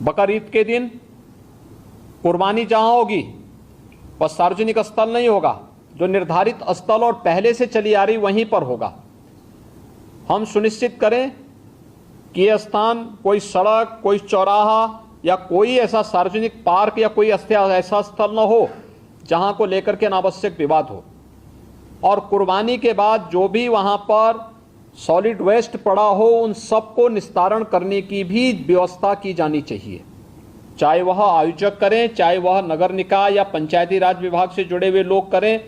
बकरीद के दिन कुर्बानी जहां होगी वह सार्वजनिक स्थल नहीं होगा, जो निर्धारित स्थल और पहले से चली आ रही वहीं पर होगा। हम सुनिश्चित करें कि यह स्थान कोई सड़क, कोई चौराहा या कोई ऐसा सार्वजनिक पार्क या कोई ऐसा स्थल न हो जहां को लेकर के अनावश्यक विवाद हो। और कुर्बानी के बाद जो भी वहां पर सॉलिड वेस्ट पड़ा हो उन सबको निस्तारण करने की भी व्यवस्था की जानी चाहिए, चाहे वह आयोजक करें, चाहे वह नगर निकाय या पंचायती राज विभाग से जुड़े हुए लोग करें।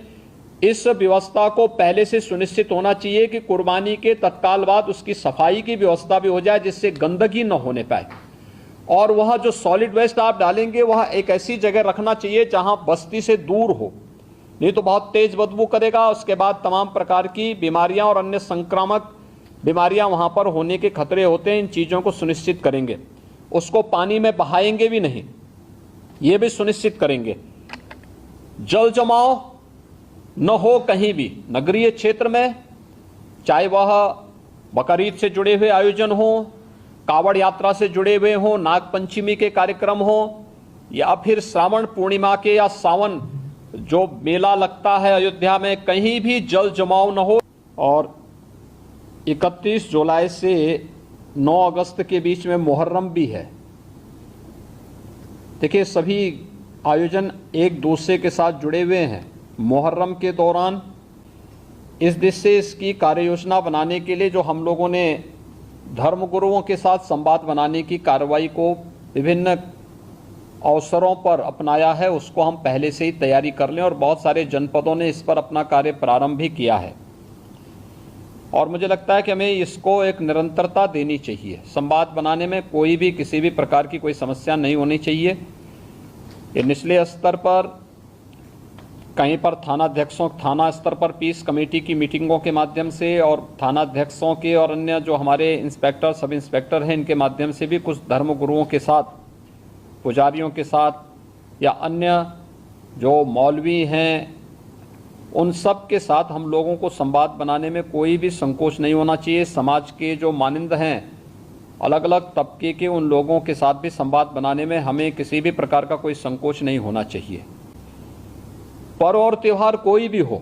इस व्यवस्था को पहले से सुनिश्चित होना चाहिए कि कुर्बानी के तत्काल बाद उसकी सफाई की व्यवस्था भी हो जाए, जिससे गंदगी न होने पाए। और वह जो सॉलिड वेस्ट आप डालेंगे वह एक ऐसी जगह रखना चाहिए जहां बस्ती से दूर हो, नहीं तो बहुत तेज बदबू करेगा। उसके बाद तमाम प्रकार की बीमारियां और अन्य संक्रामक बीमारियां वहां पर होने के खतरे होते हैं। इन चीज़ों को सुनिश्चित करेंगे। उसको पानी में बहाएंगे भी नहीं, ये भी सुनिश्चित करेंगे। जल जमाव न हो कहीं भी नगरीय क्षेत्र में, चाहे वह बकरीद से जुड़े हुए आयोजन हो, कावड़ यात्रा से जुड़े हुए हो, नाग पंचमी के कार्यक्रम हो, या फिर श्रावण पूर्णिमा के या सावन जो मेला लगता है अयोध्या में, कहीं भी जल जमाव न हो। और 31 जुलाई से 9 अगस्त के बीच में मुहर्रम भी है। देखिए, सभी आयोजन एक दूसरे के साथ जुड़े हुए हैं। मुहर्रम के दौरान इस दिशा से इसकी कार्य योजना बनाने के लिए जो हम लोगों ने धर्मगुरुओं के साथ संवाद बनाने की कार्रवाई को विभिन्न अवसरों पर अपनाया है, उसको हम पहले से ही तैयारी कर लें। और बहुत सारे जनपदों ने इस पर अपना कार्य प्रारंभ भी किया है। और मुझे लगता है कि हमें इसको एक निरंतरता देनी चाहिए। संवाद बनाने में कोई भी किसी भी प्रकार की कोई समस्या नहीं होनी चाहिए। ये निचले स्तर पर कहीं पर थाना स्तर पर पीस कमेटी की मीटिंगों के माध्यम से और थानाध्यक्षों के और अन्य जो हमारे इंस्पेक्टर, सब इंस्पेक्टर हैं, इनके माध्यम से भी कुछ धर्मगुरुओं के साथ, पुजारियों के साथ या अन्य जो मौलवी हैं उन सब के साथ हम लोगों को संवाद बनाने में कोई भी संकोच नहीं होना चाहिए। समाज के जो मानिंद हैं, अलग अलग तबके के, उन लोगों के साथ भी संवाद बनाने में हमें किसी भी प्रकार का कोई संकोच नहीं होना चाहिए। पर्व और त्यौहार कोई भी हो,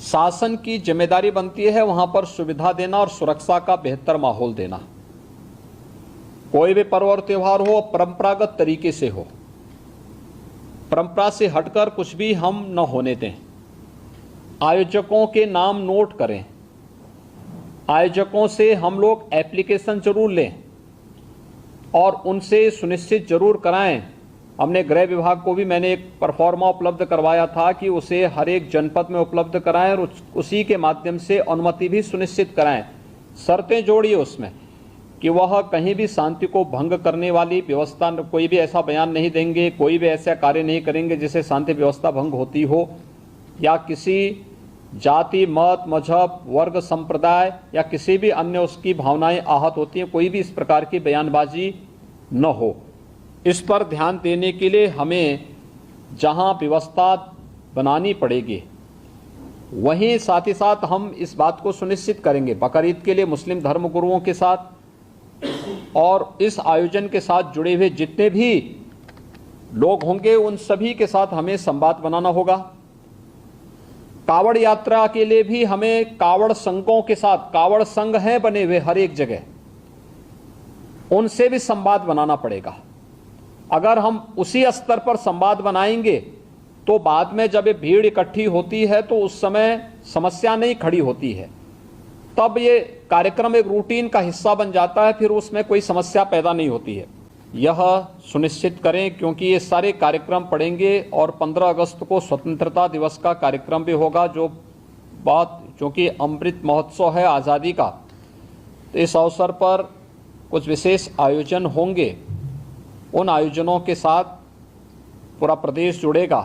शासन की जिम्मेदारी बनती है वहां पर सुविधा देना और सुरक्षा का बेहतर माहौल देना। कोई भी पर्व और त्यौहार हो, परंपरागत तरीके से हो, परंपरा से हटकर कुछ भी हम न होने दें। आयोजकों के नाम नोट करें, आयोजकों से हम लोग एप्लीकेशन जरूर लें और उनसे सुनिश्चित जरूर कराएं। हमने गृह विभाग को भी मैंने एक परफॉर्मा उपलब्ध करवाया था कि उसे हर एक जनपद में उपलब्ध कराएं और उसी के माध्यम से अनुमति भी सुनिश्चित कराएं। शर्तें जोड़िए उसमें कि वह कहीं भी शांति को भंग करने वाली व्यवस्था, कोई भी ऐसा बयान नहीं देंगे, कोई भी ऐसा कार्य नहीं करेंगे जिससे शांति व्यवस्था भंग होती हो, या किसी जाति, मत, मजहब, वर्ग, संप्रदाय या किसी भी अन्य उसकी भावनाएं आहत होती हैं, कोई भी इस प्रकार की बयानबाजी न हो। इस पर ध्यान देने के लिए हमें जहां व्यवस्था बनानी पड़ेगी वहीं साथ ही साथ हम इस बात को सुनिश्चित करेंगे बकरीद के लिए मुस्लिम धर्मगुरुओं के साथ और इस आयोजन के साथ जुड़े हुए जितने भी लोग होंगे उन सभी के साथ हमें संवाद बनाना होगा। कावड़ यात्रा के लिए भी हमें कावड़ संघों के साथ, कावड़ संघ हैं बने हुए हर एक जगह, उनसे भी संवाद बनाना पड़ेगा। अगर हम उसी स्तर पर संवाद बनाएंगे तो बाद में जब ये भीड़ इकट्ठी होती है तो उस समय समस्या नहीं खड़ी होती है, तब ये कार्यक्रम एक रूटीन का हिस्सा बन जाता है, फिर उसमें कोई समस्या पैदा नहीं होती है। यह सुनिश्चित करें क्योंकि ये सारे कार्यक्रम पड़ेंगे और 15 अगस्त को स्वतंत्रता दिवस का कार्यक्रम भी होगा, जो बात चूँकि अमृत महोत्सव है आज़ादी का, तो इस अवसर पर कुछ विशेष आयोजन होंगे। उन आयोजनों के साथ पूरा प्रदेश जुड़ेगा।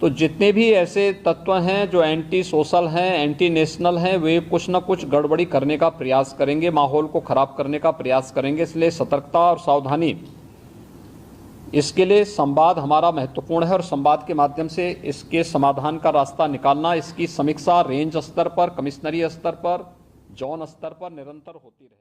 तो जितने भी ऐसे तत्व हैं जो एंटी सोशल हैं, एंटी नेशनल हैं, वे कुछ न कुछ गड़बड़ी करने का प्रयास करेंगे, माहौल को खराब करने का प्रयास करेंगे। इसलिए सतर्कता और सावधानी, इसके लिए संवाद हमारा महत्वपूर्ण है और संवाद के माध्यम से इसके समाधान का रास्ता निकालना, इसकी समीक्षा रेंज स्तर पर, कमिश्नरी स्तर पर, जोन स्तर पर निरंतर होती रहे।